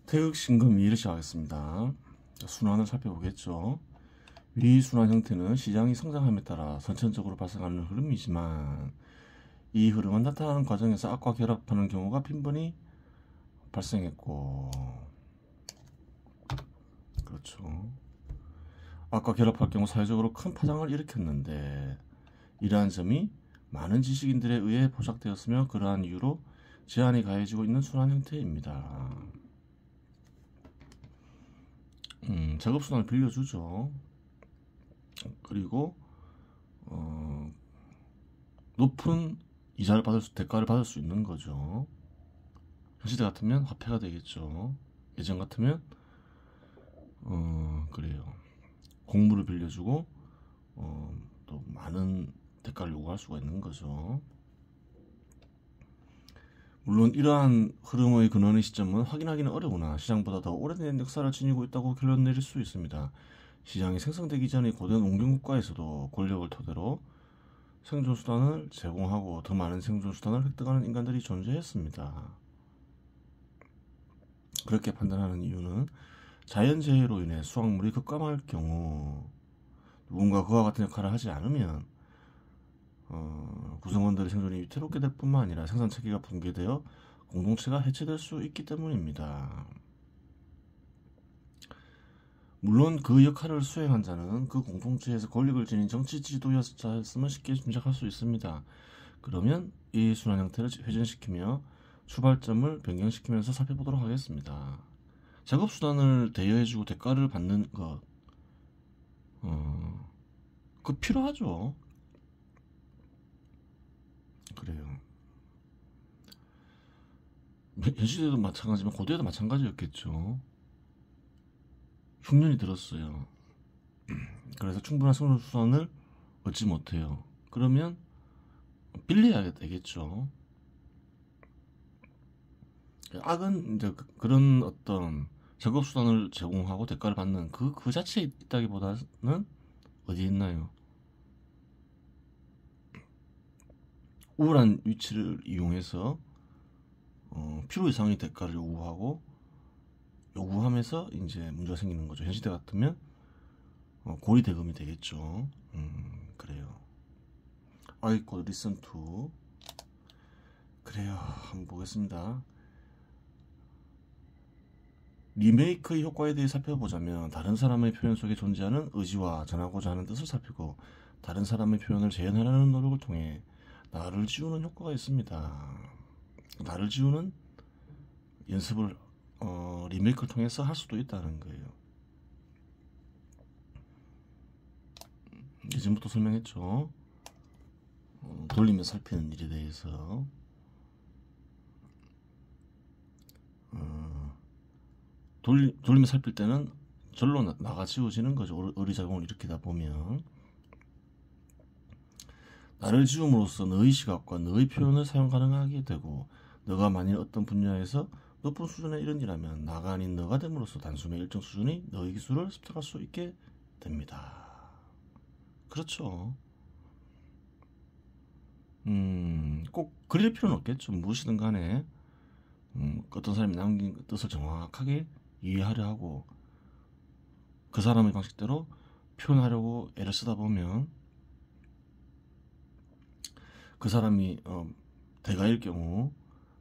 태극, 신금, 위를 시작하겠습니다. 순환을 살펴보겠죠. 위 순환 형태는 시장이 성장함에 따라 선천적으로 발생하는 흐름이지만 이 흐름은 나타나는 과정에서 악과 결합하는 경우가 빈번히 발생했고, 그렇죠. 악과 결합할 경우 사회적으로 큰 파장을 일으켰는데 이러한 점이 많은 지식인들에 의해 포착되었으며 그러한 이유로 제한이 가해지고 있는 순환 형태입니다. 작업순환을 빌려주죠. 그리고 높은 이자를 대가를 받을 수 있는 거죠. 현 시대 같으면 화폐가 되겠죠. 예전 같으면 그래요. 공물을 빌려주고 또 많은 대가를 요구할 수가 있는 거죠. 물론 이러한 흐름의 근원의 시점은 확인하기는 어려우나 시장보다 더 오래된 역사를 지니고 있다고 결론 내릴 수 있습니다. 시장이 생성되기 전의 고된 농경국가에서도 권력을 토대로 생존수단을 제공하고 더 많은 생존수단을 획득하는 인간들이 존재했습니다. 그렇게 판단하는 이유는 자연재해로 인해 수확물이 급감할 경우 누군가 그와 같은 역할을 하지 않으면 구성원들의 생존이 위태롭게 될 뿐만 아니라 생산체계가 붕괴되어 공동체가 해체될 수 있기 때문입니다. 물론 그 역할을 수행한 자는 그 공동체에서 권력을 지닌 정치 지도자였음을 쉽게 짐작할 수 있습니다. 그러면 이 순환 형태를 회전시키며 출발점을 변경시키면서 살펴보도록 하겠습니다. 작업수단을 대여해주고 대가를 받는 것, 그 필요하죠. 그래요. 현시대도 마찬가지지만 고대도 마찬가지였겠죠. 흉년이 들었어요. 그래서 충분한 생존수단을 얻지 못해요. 그러면 빌려야 되겠죠. 악은 이제 그런 어떤 작업수단을 제공하고 대가를 받는 그 자체에 있다기보다는 어디에 있나요? 우울한 위치를 이용해서 필요 이상의 대가를 요구하면서 이제 문제가 생기는 거죠. 현 시대 같으면 고리대금이 되겠죠. 그래요. 아이고 리슨 투. 그래요. 한번 보겠습니다. 리메이크의 효과에 대해 살펴보자면 다른 사람의 표현 속에 존재하는 의지와 전하고자 하는 뜻을 살피고 다른 사람의 표현을 재현하려는 노력을 통해 나를 지우는 효과가 있습니다. 나를 지우는 연습을 리메이크를 통해서 할 수도 있다는 거예요. 예전부터 설명했죠. 돌리며 살피는 일에 대해서 돌리며 살필 때는 절로 나가 지워지는 거죠. 어리작용을 일으키다 보면 나를 지움으로써 너의 시각과 너의 표현을 사용 가능하게 되고 너가 만일 어떤 분야에서 높은 수준에 이른 일하면 나가 아닌 너가 됨으로써 단숨에 일정 수준의 너의 기술을 습득할 수 있게 됩니다. 그렇죠. 꼭 그릴 필요는 없겠죠. 무엇이든 간에 어떤 사람이 남긴 뜻을 정확하게 이해하려 하고 그 사람의 방식대로 표현하려고 애를 쓰다 보면 그 사람이 대가일 경우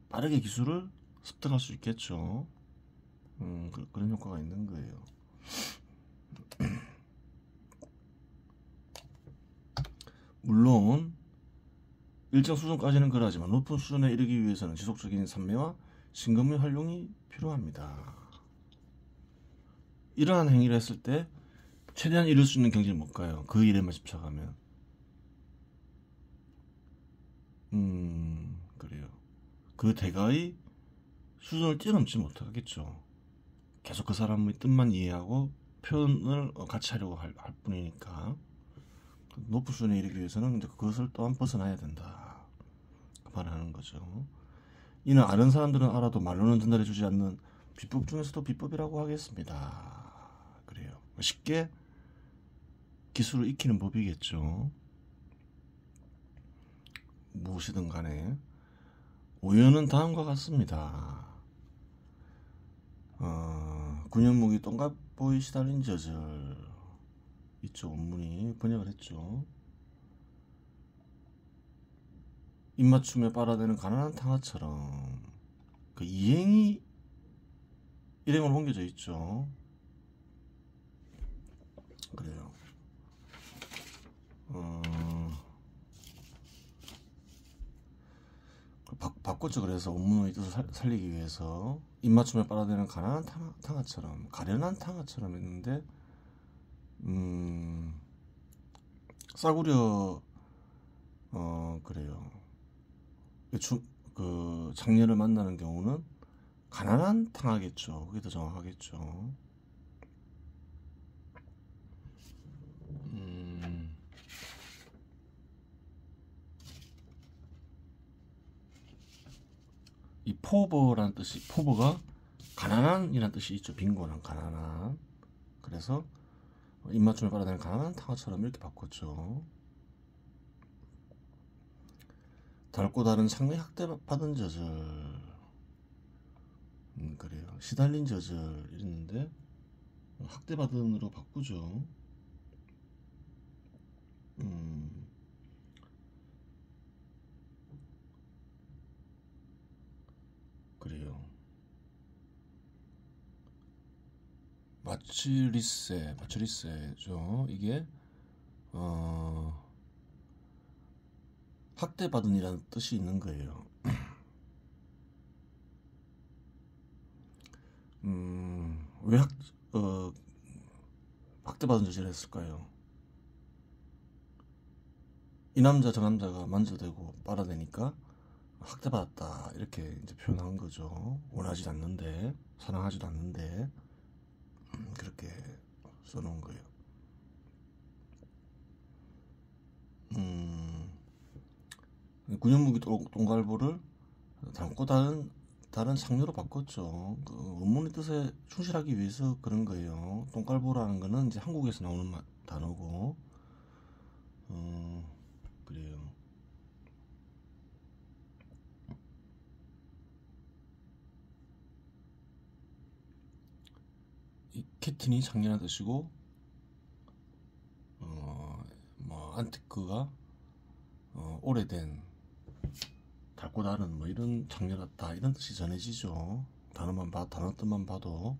빠르게 기술을 습득할 수 있겠죠. 그런 효과가 있는 거예요. 물론 일정 수준까지는 그러하지만 높은 수준에 이르기 위해서는 지속적인 산매와 신금의 활용이 필요합니다. 이러한 행위를 했을 때 최대한 이룰 수 있는 경지는 뭘까요? 그 일에만 집착하면 그래요. 그 대가의 수준을 뛰어넘지 못하겠죠. 계속 그 사람의 뜻만 이해하고 표현을 같이 하려고 할 뿐이니까 높은 수준에 이르기 위해서는 이제 그것을 또한 벗어나야 된다 말하는 거죠. 이는 아는 사람들은 알아도 말로는 전달해주지 않는 비법 중에서도 비법이라고 하겠습니다. 그래요. 쉽게 기술을 익히는 법이겠죠. 무엇이든 간에 오연은 다음과 같습니다. 군현무기 똥갑보이 시달린 저절 있죠. 원문이 번역을 했죠. 입맞춤에 빨아대는 가난한 탕아처럼 그 이행이 일행으로 옮겨져 있죠. 그래요. 바꿨죠. 그래서 원문의 뜻을 살리기 위해서 입맞춤에 빨아대는 가난한 탕아처럼 가련한 탕아처럼 했는데 싸구려 그래요. 그 장녀를 만나는 경우는 가난한 탕하겠죠. 그게 더 정확하겠죠. 이 포버라는 뜻이 포버가 가난한이라는 뜻이 있죠. 빈곤한 가난한. 그래서 입맞춤에 빨아대는 가난한 탕아처럼 이렇게 바꿨죠. 닳고 다른 상내 학대받은 저절 그래요. 시달린 저절 이랬는데 학대받은으로 바꾸죠. 그래요. 마츠리세죠. 이게 학대받은이라는 뜻이 있는 거예요. 왜 학대받은 저지를 했을까요? 이 남자 저 남자가 만져대고 빨아대니까 학대받았다 이렇게 이제 표현한 거죠. 원하지 않는데 사랑하지도 않는데 그렇게 써놓은 거예요. 군현무기 똥갈보를 담고 다른 상류로 바꿨죠. 그 원문의 뜻에 충실하기 위해서 그런 거예요. 똥갈보라는 거는 이제 한국에서 나오는 단어고, 그래요. 이 캐틴이 장렬한 뜻이고, 뭐 안티크가 오래된 닳고 다른 뭐 이런 장렬하다 이런 뜻이 전해지죠. 단어 뜻만 봐도.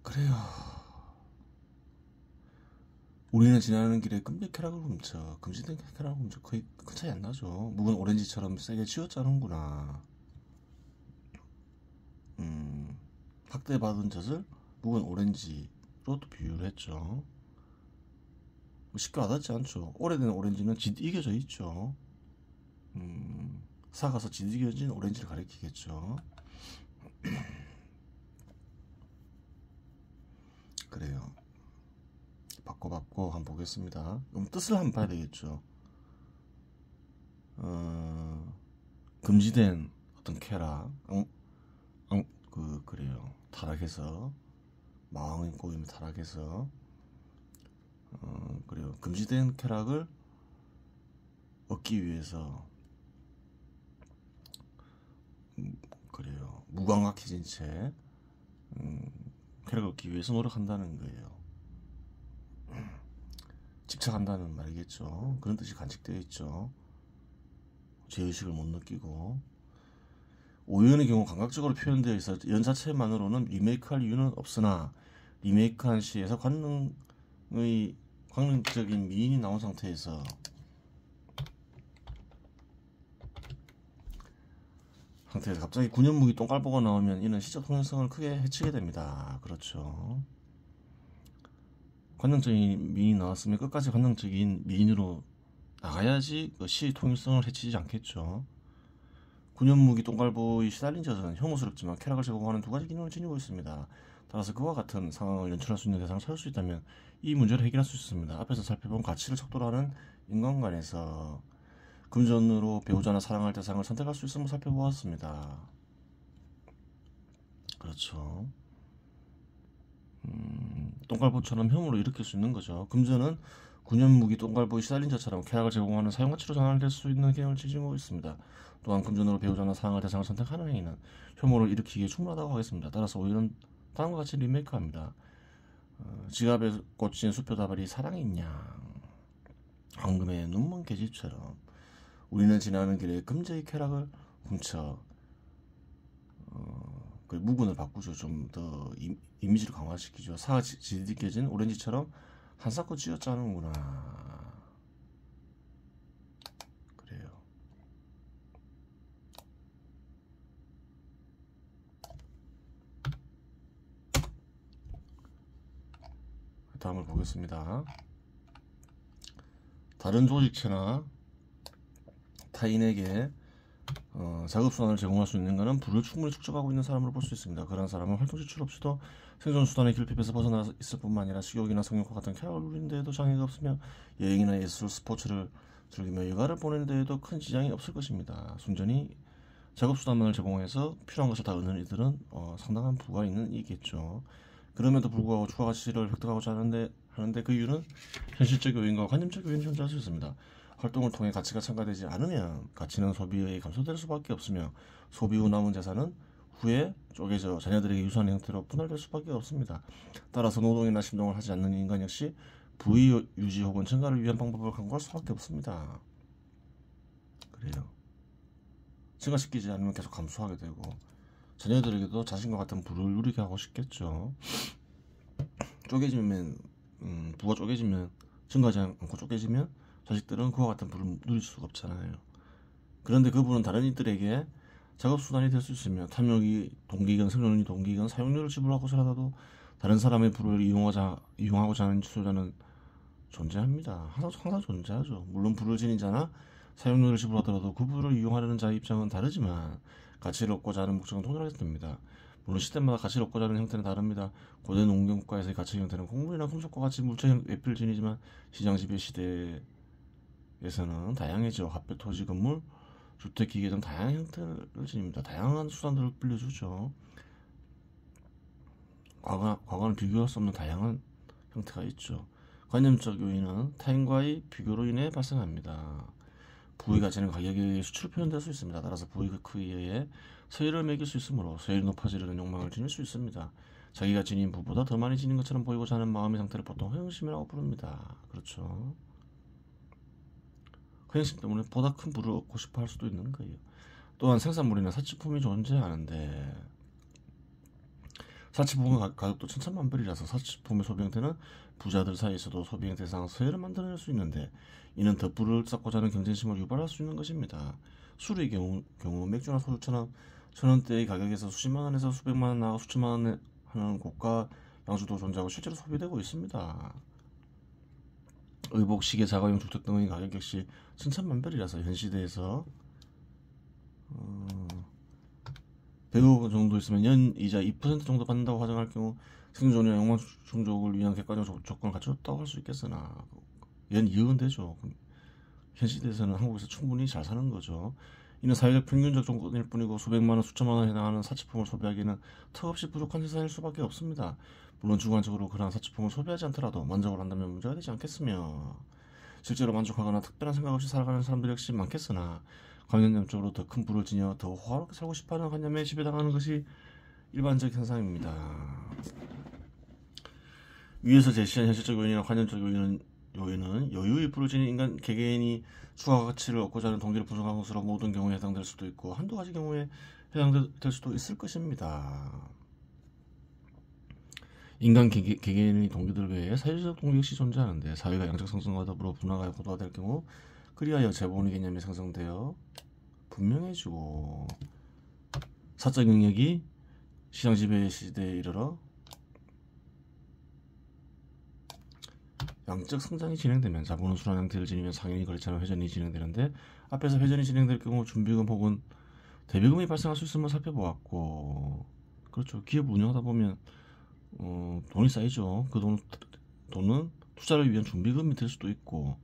그래요. 우리는 지나는 길에 금지 쾌락을 훔쳐 금지된 쾌락을 훔쳐 거의 큰 차이 안 나죠. 묵은 오렌지처럼 세게 쥐어짜는구나. 학대받은 젖을 묵은 오렌지로 또 비유를 했죠. 뭐 쉽게 와닿지 않죠. 오래된 오렌지는 짓이겨져 있죠. 사가서 짓이겨진 오렌지를 가리키겠죠. 그래요. 바꿔 한번 보겠습니다. 그럼 뜻을 한번 봐야 되겠죠. 금지된 어떤 쾌락, 그래요. 타락해서 마왕의 꼬임에 타락해서 그래요. 금지된 쾌락을 얻기 위해서 그래요. 무감각해진 채 쾌락을 얻기 위해서 노력한다는 거예요. 집착한다는 말이겠죠. 그런 뜻이 간직되어 있죠. 죄의식을 못 느끼고 오연의 경우 감각적으로 표현되어 있어 연 자체만으로는 리메이크할 이유는 없으나 리메이크한 시에서 관능적인 미인이 나온 상태에서 갑자기 군현무기 똥깔보가 나오면 이는 시적 통일성을 크게 해치게 됩니다. 그렇죠. 관능적인 미인이 나왔으면 끝까지 관능적인 미인으로 나가야지 그 시의 통일성을 해치지 않겠죠. 군현무기 똥갈보이 시달린 자는 혐오스럽지만 쾌락을 제공하는 두 가지 기능을 지니고 있습니다. 따라서 그와 같은 상황을 연출할 수 있는 대상을 찾을 수 있다면 이 문제를 해결할 수 있습니다. 앞에서 살펴본 가치를 척도하는 인간관에서 금전으로 배우자나 사랑할 대상을 선택할 수 있음을 살펴보았습니다. 그렇죠. 똥갈보처럼 혐오를 일으킬 수 있는 거죠. 금전은 군연무기 똥갈보에 시달린 자처럼 쾌락을 제공하는 사용가치로 전환될 수 있는 개념을 지지고 있습니다. 또한 금전으로 배우자나 사랑할 대상을 선택하는 행위는 혐오를 일으키기에 충분하다고 하겠습니다. 따라서 오히려는 다음과 같이 리메이크합니다. 지갑에 꽂힌 수표 다발이 사랑이냐. 황금의 눈먼 계집처럼 우리는 지나는 길에 금제의 쾌락을 훔쳐 그 무근을 바꾸죠. 좀 더 이미지를 강화시키죠. 사가 지디껴진 오렌지처럼 한사코 쥐어짜는구나. 그래요. 다음을 보겠습니다. 다른 조직체나 타인에게 자급수단을 제공할 수 있는 것은 부를 충분히 축적하고 있는 사람으로 볼 수 있습니다. 그런 사람은 활동 지출 없이도 생존수단의 길핍에서 벗어나 있을 뿐만 아니라 식욕이나 성욕과 같은 쾌락을 누리는 데에도 장애가 없으며 여행이나 예술, 스포츠를 즐기며 여가를 보내는 데에도 큰 지장이 없을 것입니다. 순전히 자급수단만을 제공해서 필요한 것을 다 얻는 이들은 상당한 부가 있는 이겠죠. 그럼에도 불구하고 추가 가치를 획득하고자 하는데 그 이유는 현실적 요인과 관념적 요인이 존재할 수 있습니다. 활동을 통해 가치가 첨가되지 않으면 가치는 소비에 의해 감소될 수밖에 없으며 소비 후 남은 재산은 후에 쪼개져 자녀들에게 유사한 형태로 분할될 수밖에 없습니다. 따라서 노동이나 신동을 하지 않는 인간 역시 부의 유지 혹은 증가를 위한 방법을 강구할 수밖에 없습니다. 그래요. 증가시키지 않으면 계속 감소하게 되고 자녀들에게도 자신과 같은 부를 누리게 하고 싶겠죠. 쪼개지면 부가 쪼개지면 증가하지 않고 쪼개지면 자식들은 그와 같은 부를 누릴 수가 없잖아요. 그런데 그 부는 다른 이들에게 작업수단이 될 수 있으며 탐욕이 동기건 생존이 동기건 사용료를 지불하고서 하더라도 다른 사람의 부를 이용하고자 하는 수요자는 존재합니다. 항상 존재하죠. 물론 부를 지닌 자나 사용료를 지불하더라도 그 부를 이용하려는 자의 입장은 다르지만 가치를 얻고자 하는 목적은 동일하게 됩니다. 물론 시대마다 가치를 얻고자 하는 형태는 다릅니다. 고대 농경국가에서의 가치 형태는 곡물이나 금속과 같이 물chất 외필을 지니지만 시장 지배 시대에서는 다양해져 화폐, 토지, 건물, 주택, 기계 등 다양한 형태를 지닙니다. 다양한 수단들을 빌려주죠. 과거는 비교할 수 없는 다양한 형태가 있죠. 관념적 요인은 타인과의 비교로 인해 발생합니다. 부의 가치는 가격에 의해 수치로 표현될 수 있습니다. 따라서 부의 크기에 의해 서열을 매길 수 있으므로 서열이 높아지려는 욕망을 지닐 수 있습니다. 자기가 지닌 부보다 더 많이 지닌 것처럼 보이고자 하는 마음의 상태를 보통 허영심이라고 부릅니다. 그렇죠. 허영심 때문에 보다 큰 부를 얻고 싶어 할 수도 있는 거예요. 또한 생산물이나 사치품이 존재하는데 사치품의 가격도 천차만별이라서 사치품의 소비 형태는 부자들 사이에서도 소비 대상 서열을 만들어낼 수 있는데 이는 덧불을 쌓고자 하는 경쟁심을 유발할 수 있는 것입니다. 술의 경우 맥주나 소주처럼 천원대의 가격에서 수십만 원에서 수백만 원 나가 수천만 원 하는 고가 양주도 존재하고 실제로 소비되고 있습니다. 의복, 시계, 자가용 주택 등의 가격 역시 천차만별이라서 현 시대에서 100억 정도 있으면 연이자 2% 정도 받는다고 가정할 경우 생존이나 영망 충족을 위한 객관적 조건을 갖췄다고 할 수 있겠으나 연 2억은 되죠. 현 시대에서는 한국에서 충분히 잘 사는 거죠. 이는 사회적 평균적 조건일 뿐이고 수백만 원, 수천만 원에 해당하는 사치품을 소비하기는 턱없이 부족한 세상일 수밖에 없습니다. 물론 주관적으로 그러한 사치품을 소비하지 않더라도 만족을 한다면 문제가 되지 않겠으며 실제로 만족하거나 특별한 생각 없이 살아가는 사람들 역시 많겠으나 관념적으로 더 큰 부를 지녀 더 호화롭게 살고 싶어하는 관념에 지배당하는 것이 일반적 현상입니다. 위에서 제시한 현실적 요인이나 관념적 요인은 여유의 부를 지닌 인간 개개인이 추가 가치를 얻고자 하는 동기를 분석한 것으로 모든 경우에 해당될 수도 있고 한두 가지 경우에 해당될 수도 있을 것입니다. 인간 개개인의 동기들 외에 사회적 동기 역시 존재하는데 사회가 양적 상승과 더불어 분화가 고도화될 경우 그리하여 재본의 개념이 생성되어 분명해지고 사적 영역이 시장 지배 시대에 이르러 양적 성장이 진행되면 자본은 순환 형태를 지니며 상인이 거래처럼 회전이 진행되는데 앞에서 회전이 진행될 경우 준비금 혹은 대비금이 발생할 수 있음을 살펴보았고 그렇죠. 기업 운영하다 보면 돈이 쌓이죠. 그 돈은 투자를 위한 준비금이 될 수도 있고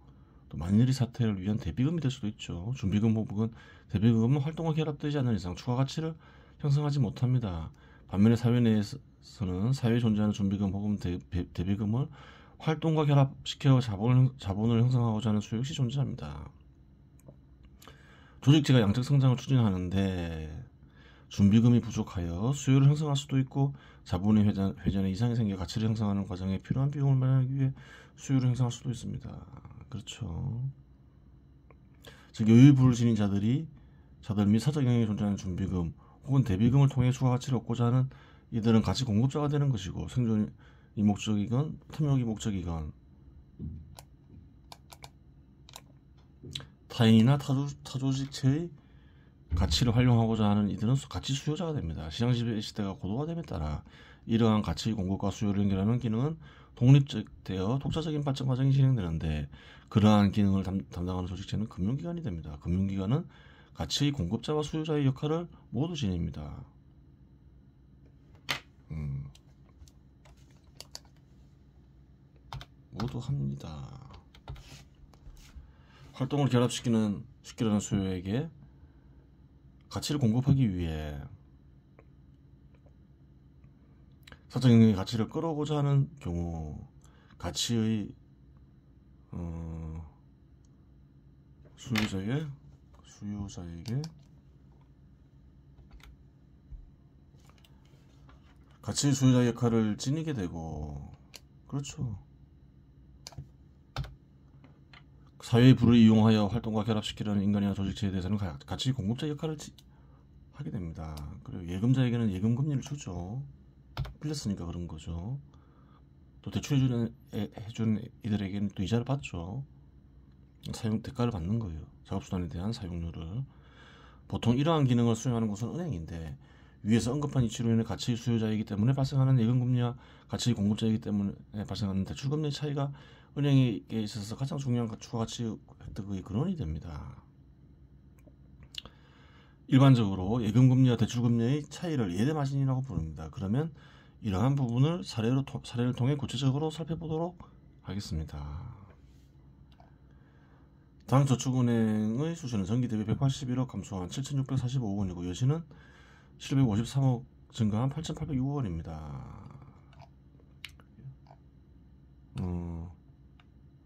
또 만일의 사태를 위한 대비금이 될 수도 있죠. 준비금 혹은 대비금은 활동과 결합되지 않는 이상 추가 가치를 형성하지 못합니다. 반면에 사회 내에서는 사회에 존재하는 준비금 혹은 대비금을 활동과 결합시켜 자본을 형성하고자 하는 수요 역시 존재합니다. 조직체가 양적 성장을 추진하는데 준비금이 부족하여 수요를 형성할 수도 있고 자본의 회전에 이상이 생겨 가치를 형성하는 과정에 필요한 비용을 마련하기 위해 수요를 형성할 수도 있습니다. 그렇죠. 즉 여유를 부르시는 자들 및 사적 영역에 존재하는 준비금 혹은 대비금을 통해 추가 가치를 얻고자 하는 이들은 가치 공급자가 되는 것이고 생존이 목적이건 탐욕이 목적이건 타인이나 타조직체의 가치를 활용하고자 하는 이들은 가치 수요자가 됩니다. 시장 시대가 고도화됨에 따라 이러한 가치 공급과 수요를 연결하는 기능은 독립되어 독자적인 발전 과정이 진행되는데 그러한 기능을 담당하는 조직체는 금융기관이 됩니다. 금융기관은 가치의 공급자와 수요자의 역할을 모두 지닙니다. 모두 합니다. 활동을 결합시키려는 수요에게 가치를 공급하기 위해 사적 영역의 가치를 끌어오고자 하는 경우 가치의 수요자에게 가치의 수요자 역할을 지니게 되고 그렇죠. 사회의 부를 이용하여 활동과 결합시키려는 인간이나 조직체에 대해서는 가치 공급자 역할을 하게 됩니다. 그리고 예금자에게는 예금 금리를 주죠. 빌렸으니까 그런 거죠. 또 대출해주는 이들에게는 또 이자를 받죠. 대가를 받는 거예요. 작업수단에 대한 사용료를. 보통 이러한 기능을 수행하는 곳은 은행인데 위에서 언급한 이치로 인해 가치의 수요자이기 때문에 발생하는 예금금리와 가치의 공급자이기 때문에 발생하는 대출금리의 차이가 은행에게 있어서 가장 중요한 추가가치 획득의 근원이 됩니다. 일반적으로 예금금리와 대출금리의 차이를 예대마진이라고 부릅니다. 그러면 이러한 부분을 사례를 통해 구체적으로 살펴보도록 하겠습니다. 당저축은행의 수신은 전기 대비 181억 감소한 7,645억 원이고 여신은 753억 증가한 8,806억 원입니다.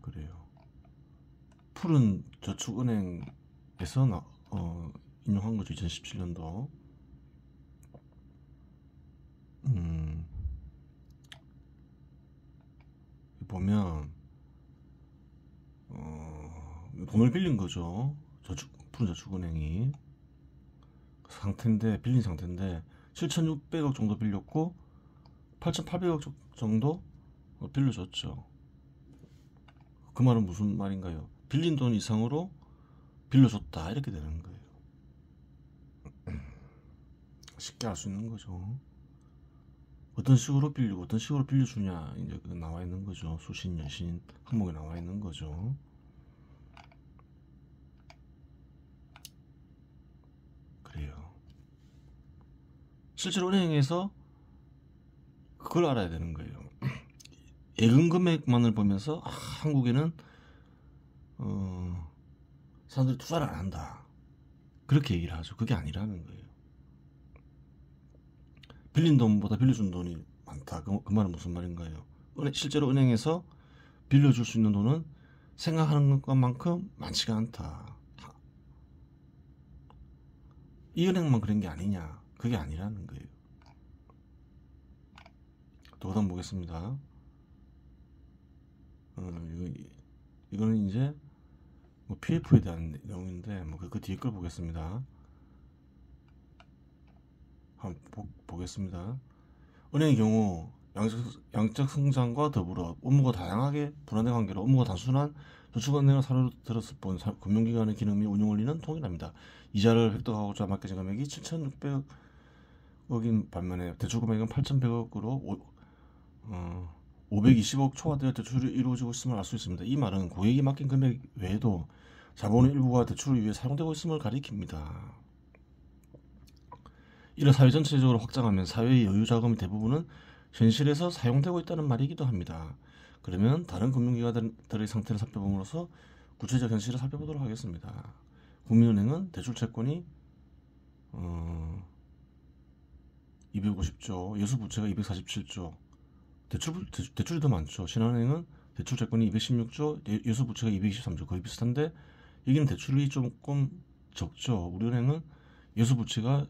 그래요. 푸른 저축은행에서 인용한 거죠. 2017년도. 보면 돈을 빌린 거죠. 푸른 저축은행이 빌린 상태인데 7,600억 정도 빌렸고 8,800억 정도 빌려줬죠. 그 말은 무슨 말인가요? 빌린 돈 이상으로 빌려줬다 이렇게 되는 거예요. 쉽게 알 수 있는 거죠. 어떤 식으로 빌리고 어떤 식으로 빌려주냐 이제 그 나와 있는 거죠. 수신 여신 항목에 나와 있는 거죠. 그래요. 실제로 은행에서 그걸 알아야 되는 거예요. 예금 금액만을 보면서 한국에는 사람들이 투자를 안 한다 그렇게 얘기를 하죠. 그게 아니라는 거예요. 빌린 돈보다 빌려준 돈이 많다. 그 말은 무슨 말인가요? 실제로 은행에서 빌려줄 수 있는 돈은 생각하는 것만큼 많지가 않다. 이 은행만 그런 게 아니냐? 그게 아니라는 거예요. 또 그다음 보겠습니다. 이거는 이제 PF에 대한 내용인데 그 뒤에 걸 보겠습니다. 한번 보겠습니다. 은행의 경우 양적 성장과 더불어 업무가 다양하게 분화된 관계로 업무가 단순한 저축은행을 사료로 들었을 뿐 금융기관의 기능 및 운영 원리는 동일합니다. 이자를 획득하고자 맡겨진 금액이 7,600억인 반면에 대출금액은 8,100억으로 520억 초과되어 대출이 이루어지고 있음을 알 수 있습니다. 이 말은 고객이 맡긴 금액 외에도 자본의 일부가 대출을 위해 사용되고 있음을 가리킵니다. 이를 사회 전체적으로 확장하면 사회의 여유 자금의 대부분은 현실에서 사용되고 있다는 말이기도 합니다. 그러면 다른 금융기관들의 상태를 살펴봄으로써 구체적 현실을 살펴보도록 하겠습니다. 국민은행은 대출 채권이 250조, 여수부채가 247조, 대출이 더 많죠. 신한은행은 대출 채권이 216조, 예수 부채가 223조 거의 비슷한데 여기는 대출이 조금 적죠. 우리은행은 예수 부채가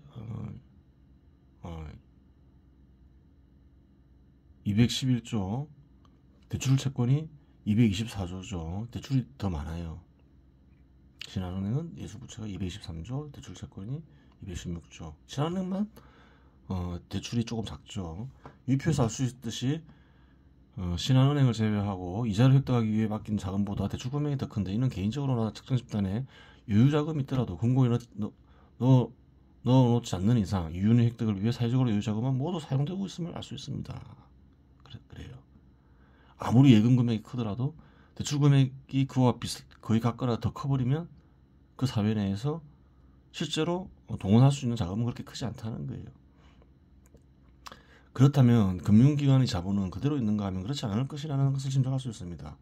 211조, 대출 채권이 224조죠. 대출이 더 많아요. 신한은행은 예수 부채가 223조, 대출 채권이 216조. 신한은행만 대출이 조금 작죠. 이 표에서 알 수 있듯이 신한은행을 제외하고 이자를 획득하기 위해 맡긴 자금보다 대출 금액이 더 큰데 이는 개인적으로나 특정 집단에 유유자금이 있더라도 금고에 넣어놓지 않는 이상 유윤의 획득을 위해 사회적으로 유유자금은 모두 사용되고 있음을 알 수 있습니다. 그래요. 아무리 예금 금액이 크더라도 대출 금액이 그와 거의 같거나 더 커버리면 그 사회 내에서 실제로 동원할 수 있는 자금은 그렇게 크지 않다는 거예요. 그렇다면 금융기관의 자본은 그대로 있는가 하면 그렇지 않을 것이라는 것을 짐작할 수 있습니다.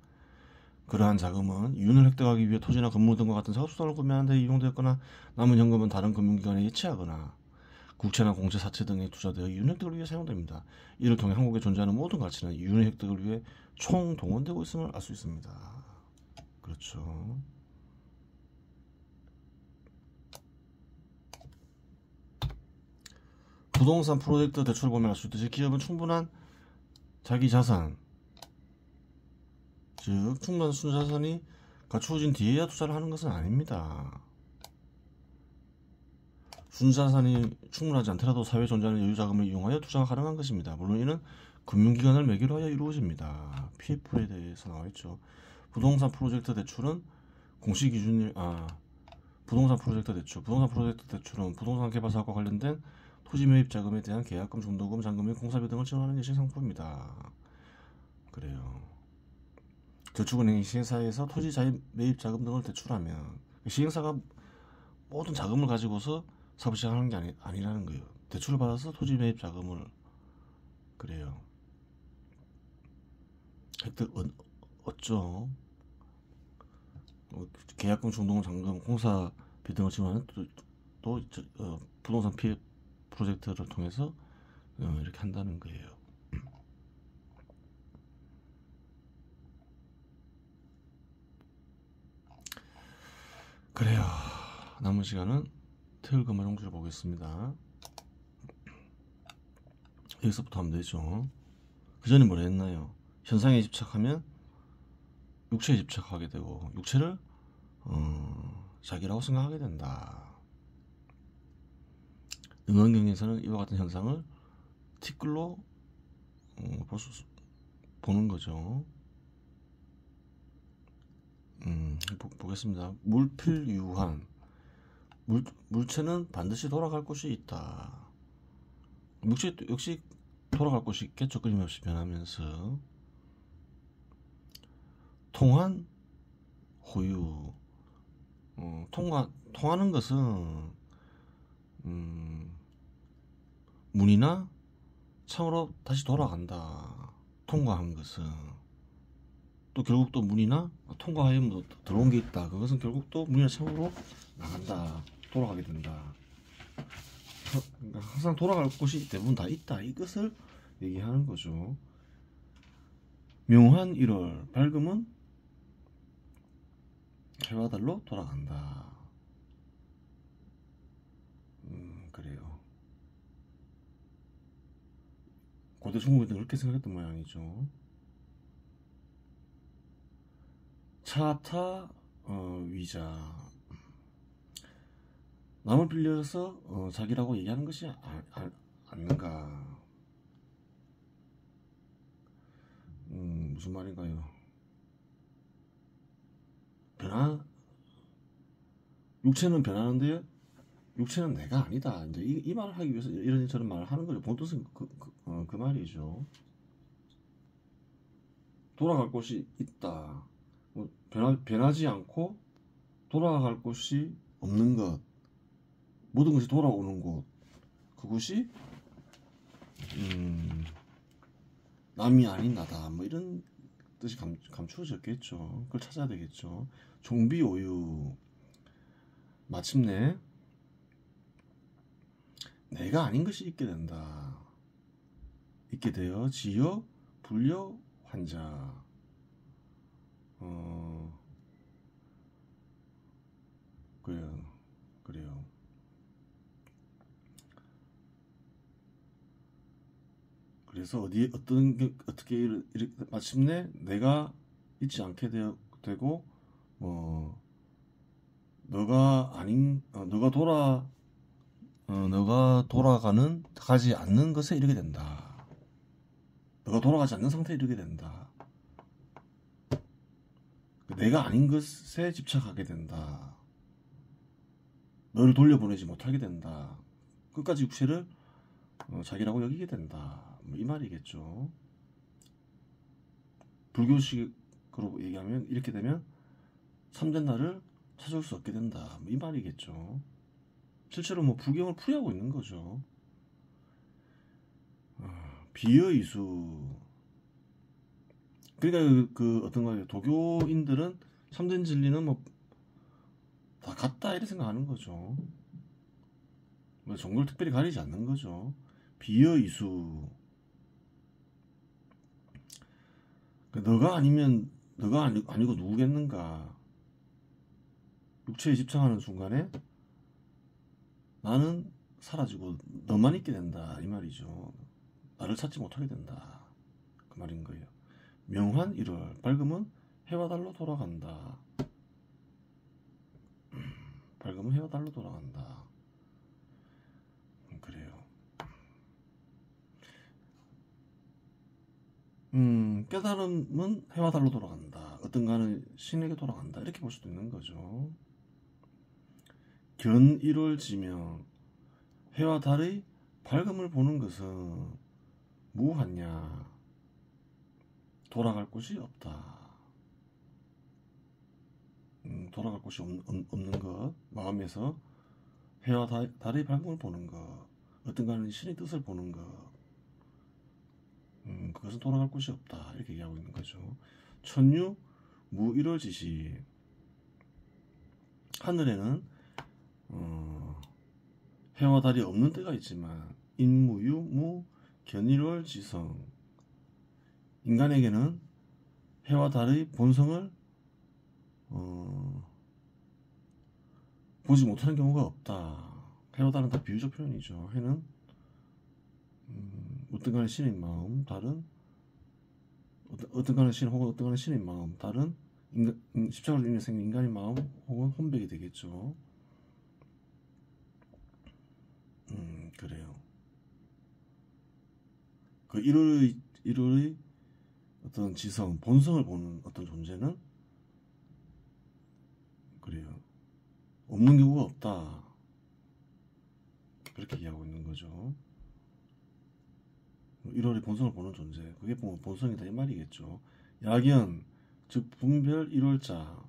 그러한 자금은 이윤을 획득하기 위해 토지나 건물 등과 같은 사업수단을 구매하는 데 이용되었거나 남은 현금은 다른 금융기관에 예치하거나 국채나 공채, 사채 등에 투자되어 이윤 획득을 위해 사용됩니다. 이를 통해 한국에 존재하는 모든 가치는 이윤 획득을 위해 총동원되고 있음을 알 수 있습니다. 그렇죠. 부동산 프로젝트 대출을 보면 알 수 있듯이 기업은 충분한 자기 자산, 즉 충분한 순자산이 갖추어진 뒤에야 투자를 하는 것은 아닙니다. 순자산이 충분하지 않더라도 사회에 존재하는 여유자금을 이용하여 투자가 가능한 것입니다. 물론 이는 금융기관을 매개로 하여 이루어집니다. PF에 대해서 나와있죠. 부동산 프로젝트 대출은 공시 기준이 부동산 프로젝트 대출은 부동산 개발 사업과 관련된 토지 매입 자금에 대한 계약금, 중도금, 잔금 및 공사비 등을 지원하는 예식 상품입니다. 그래요. 저축은행이 시행사에서 토지 매입 자금 등을 대출하면 시행사가 모든 자금을 가지고서 사업 시작하는 게 아니라는 거예요. 대출을 받아서 토지 매입 자금을 그래요. 획득 얻죠. 계약금, 중도금, 잔금, 공사비 등을 지원하는 또 부동산 피해 프로젝트를 통해서 이렇게 한다는 거예요. 그래요. 남은 시간은 태울금화정주를 보겠습니다. 여기서부터 하면 되죠. 그 전에 뭘 했나요? 현상에 집착하면 육체에 집착하게 되고 육체를 자기라고 생각하게 된다. 응원경에서는 이와 같은 현상을 티끌로 보는 거죠. 보겠습니다. 물필유한 물체는 반드시 돌아갈 곳이 있다. 물체 역시 돌아갈 곳이 있겠죠. 끊임없이 변하면서. 통한 호유 통하는 것은 문이나 창으로 다시 돌아간다. 통과한 것은 또 결국 또 문이나 통과하여 들어온 게 있다. 그것은 결국 또 문이나 창으로 나간다. 돌아가게 된다. 그러니까 항상 돌아갈 곳이 대부분 다 있다. 이것을 얘기하는 거죠. 명한 1월 밝음은 해와 달로 돌아간다. 그래요. 고대 중국인들은 그렇게 생각했던 모양이죠. 차타 위자 남을 빌려서 자기라고 얘기하는 것이 아닌가. 무슨 말인가요? 육체는 변하는데 육체는 내가 아니다. 이제 이 말을 하기 위해서 이런저런 말을 하는 거죠. 본 뜻은 그 말이죠. 돌아갈 곳이 있다. 변하지 않고 돌아갈 곳이 없는 것. 모든 것이 돌아오는 곳. 그곳이 남이 아닌 나다. 뭐 이런 뜻이 감추어졌겠죠. 그걸 찾아야 되겠죠. 종비오유. 마침내 내가 아닌 것이 있게 되어 지어 불려 환자. 어, 그래요. 그래요. 그래서 어떻게 마침내 내가 있지 않게 되고, 뭐, 너가 가지 않는 것에 이르게 된다. 너가 돌아가지 않는 상태에 이르게 된다. 내가 아닌 것에 집착하게 된다. 너를 돌려보내지 못하게 된다. 끝까지 육체를 자기라고 여기게 된다. 뭐이 말이겠죠. 불교식으로 얘기하면 이렇게 되면 참된 나를 찾아올 수 없게 된다. 뭐이 말이겠죠. 실제로 뭐 부경을 풀이하고 있는 거죠. 비여이수. 그러니까 그 어떤 거예요. 도교인들은 참된 진리는 뭐 다 같다 이렇게 생각하는 거죠. 뭐 종교를 특별히 가리지 않는 거죠. 비여이수. 너가 아니고 누구겠는가. 육체에 집착하는 순간에 나는 사라지고 너만 있게 된다 이 말이죠. 나를 찾지 못하게 된다 그 말인 거예요. 명환 1월 밝음은 해와 달로 돌아간다. 밝음은 해와 달로 돌아간다. 그래요. 깨달음은 해와 달로 돌아간다. 어떤가는 신에게 돌아간다. 이렇게 볼 수도 있는 거죠. 견 1월 지명 해와 달의 밝음을 보는 것은 무하냐. 돌아갈 곳이 없다. 돌아갈 곳이 없는 것. 마음에서 해와 달의 밝음을 보는 것. 어떤가는 신의 뜻을 보는 것. 그것은 돌아갈 곳이 없다. 이렇게 얘기하고 있는 거죠. 천유 무일월지시. 하늘에는 해와 달이 없는 때가 있지만 인무유 무 견일월지성. 인간에게는 해와 달의 본성을 보지 못하는 경우가 없다. 해와 달은 다 비유적 표현이죠. 해는 어떤 간의 신의 마음, 달은 어떤 간의 신 혹은 어떤 간의 신의 마음, 달은 십자가를 인해 생긴 인간의 마음 혹은 혼백이 되겠죠. 그래요. 그 1월의 어떤 지성, 본성을 보는 어떤 존재는 그래요. 없는 경우가 없다. 그렇게 이해하고 있는 거죠. 1월의 본성을 보는 존재. 그게 보면 본성이다 이 말이겠죠. 야견, 즉 분별 1월자.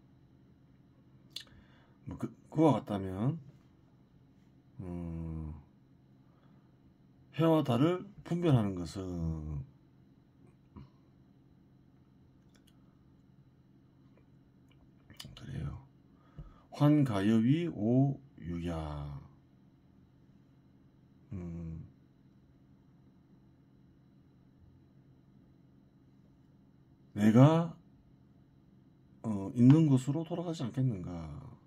뭐 그와 같다면 해와 달을 분별하는 것은 그래요. 환가여위 오유야. 내가 있는 곳으로 돌아가지 않겠는가.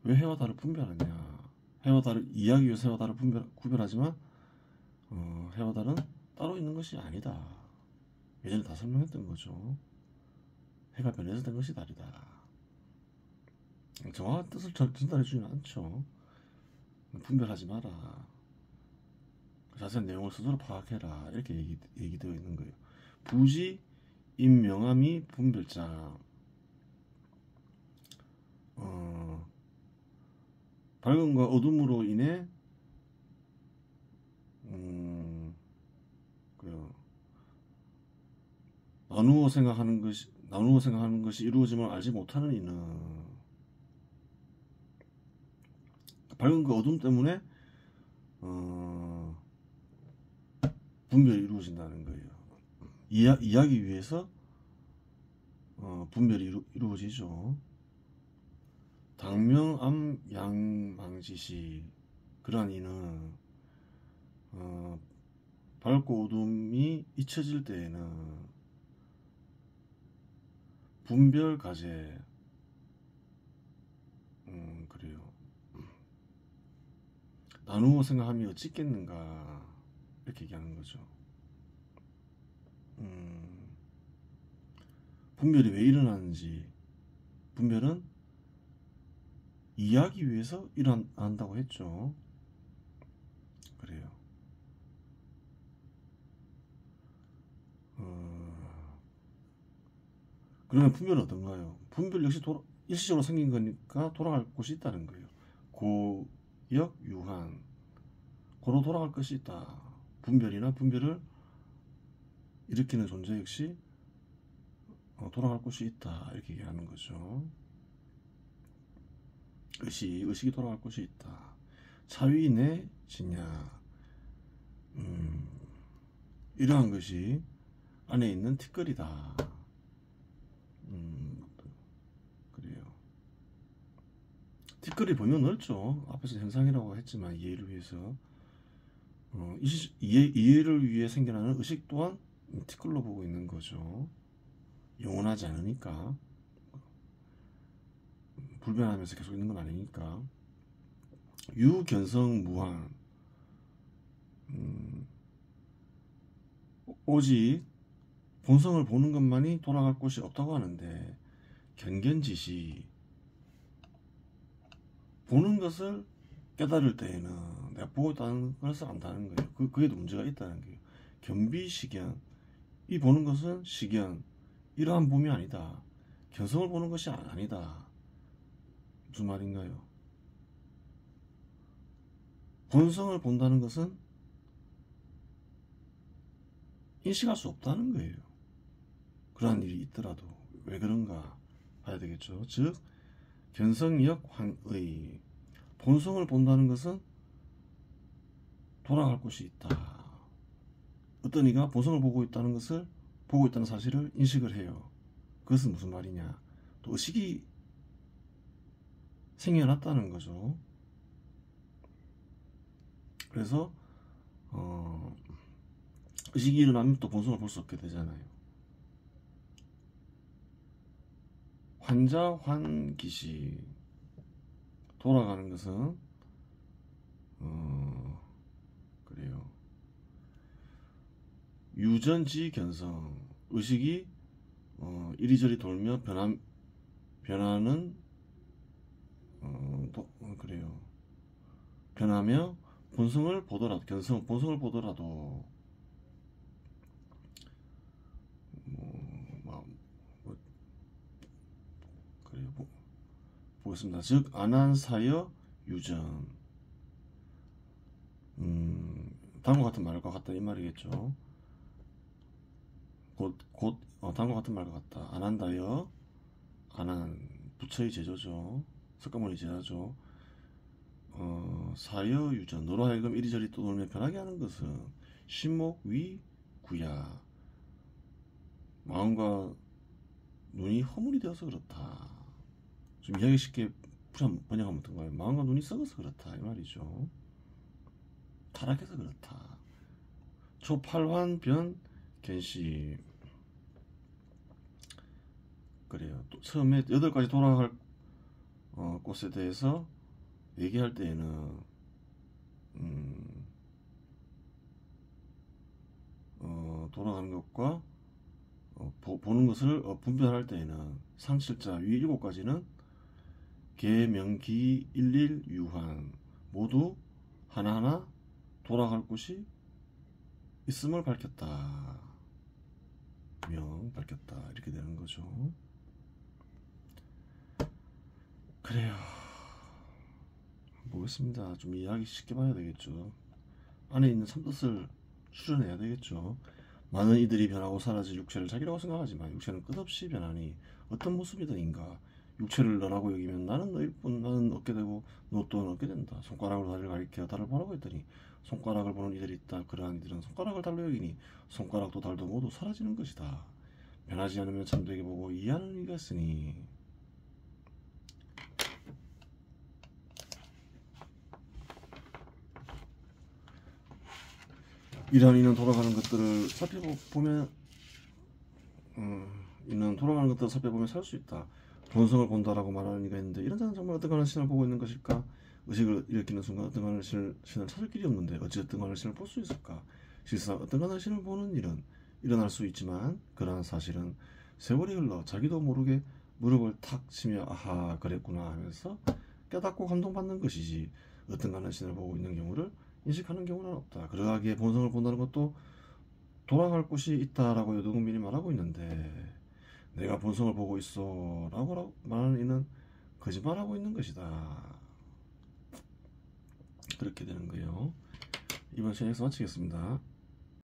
왜 해와 달을 분별하냐. 해와 달을 이해하기 위해서 해와 달을 구별하지만 해와 달은 따로 있는 것이 아니다. 예전에 다 설명했던 거죠. 해가 변해서 된 것이 달이다. 정확한 뜻을 전달해 주지는 않죠. 분별하지 마라. 자세한 내용을 스스로 파악해라. 이렇게 얘기되어 있는 거예요. 부지 인명함이 분별자. 밝음과 어둠으로 인해 나누어 생각하는 것이 이루어짐을 알지 못하는 이는 밝음과 어둠 때문에 분별이 이루어진다는 거예요. 이해하기 위해서 분별이 이루어지죠. 당명암 양망지시. 그러한 이는 밝고 어둠이 잊혀질 때에는 분별 가제. 그래요. 나누어 생각하면 어찌겠는가 이렇게 얘기하는 거죠. 분별이 왜 일어나는지, 분별은 이해하기 위해서 일어난다고 했죠. 그래요. 그러면 분별은 어떤가요? 분별 역시 일시적으로 생긴 거니까 돌아갈 곳이 있다는 거예요. 고역 유한, 고로 돌아갈 것이 있다. 분별이나 분별을 일으키는 존재 역시 돌아갈 곳이 있다. 이렇게 얘기하는 거죠. 의식이 돌아갈 곳이 있다. 차위내 진야. 이러한 것이 안에 있는 티끌이다. 그래요. 티끌이 보면 넓죠. 앞에서 현상이라고 했지만 이해를 위해서 이해를 위해 생겨나는 의식 또한 티끌로 보고 있는 거죠. 영원하지 않으니까, 불변하면서 계속 있는 건 아니니까. 유견성 무한. 오직 본성을 보는 것만이 돌아갈 곳이 없다고 하는데, 견견지시, 보는 것을 깨달을 때에는 내가 보고 있다는 것을 안다는 거예요. 그게 문제가 있다는 거예요. 견비식견, 이 보는 것은 식견, 이러한 봄이 아니다. 견성을 보는 것이 아니다. 무슨 말인가요? 본성을 본다는 것은 인식할 수 없다는 거예요. 그러한 일이 있더라도 왜 그런가 봐야 되겠죠. 즉 견성역 환의, 본성을 본다는 것은 돌아갈 곳이 있다. 어떤 이가 본성을 보고 있다는 사실을 인식을 해요. 그것은 무슨 말이냐? 또 의식이 생겨났다는 거죠. 그래서 의식이 일어나면 또 본성을 볼 수 없게 되잖아요. 환자 환기시, 돌아가는 것은 그래요. 유전지 견성, 의식이 이리저리 돌며 변하는 그래요. 변하며 본성을 보더라도, 본성을 보더라도 그래요. 보겠습니다. 즉 안한사여 유전. 다음과 같은 말과 같다 이 말이겠죠. 다음과 같은 말과 같다. 안한다여, 안한 부처의 제조죠. 석가모니 제자죠. 사여 유전, 너로 하여금 이리저리 떠돌며 변하게 하는 것은 신목 위 구야, 마음과 눈이 허물이 되어서 그렇다. 좀 이야기 쉽게 번역하면 어떤가요? 마음과 눈이 썩어서 그렇다 이 말이죠. 타락해서 그렇다. 초팔환변 견시. 그래요. 또 처음에 8가지 돌아갈 곳에 대해서 얘기할 때에는 돌아가는 것과 보는 것을 분별할 때에는 상실자 위 7가지는 계명기 일일 유한, 모두 하나하나 돌아갈 곳이 있음을 밝혔다. 밝혔다. 이렇게 되는 거죠. 그래요. 보겠습니다. 좀 이해하기 쉽게 봐야 되겠죠. 안에 있는 참뜻을 수련해야 되겠죠. 많은 이들이 변하고 사라질 육체를 자기라고 생각하지만 육체는 끝없이 변하니 어떤 모습이든인가 육체를 너라고 여기면 나는 너일 뿐, 나는 얻게 되고 너 또한 얻게 된다. 손가락으로 달을 가리켜 달을 보라고 했더니 손가락을 보는 이들이 있다. 그러한 이들은 손가락을 달로 여기니 손가락도 달도 모두 사라지는 것이다. 변하지 않으면 참되게 보고 이해하는 이가 있으니. 이런 이는 돌아가는 것들을 살펴보면 이는 돌아가는 것들을 살펴보며 살 수 있다. 본성을 본다라고 말하는 이가 있는데 이런 자는 정말 어떤 신을 보고 있는 것일까? 의식을 일으키는 순간 어떤 신을 찾을 길이 없는데 어찌 어떤 신을 볼 수 있을까? 실상 어떤 신을 보는 일은 일어날 수 있지만 그러한 사실은 세월이 흘러 자기도 모르게 무릎을 탁 치며 아하 그랬구나 하면서 깨닫고 감동받는 것이지 어떤 신을 보고 있는 경우를 인식하는 경우는 없다. 그러하기에 본성을 본다는 것도 돌아갈 곳이 있다라고 노동민이 말하고 있는데 내가 본성을 보고 있어 라고 말하는 이는 거짓말하고 있는 것이다. 그렇게 되는 거예요. 이번 시간에서 마치겠습니다.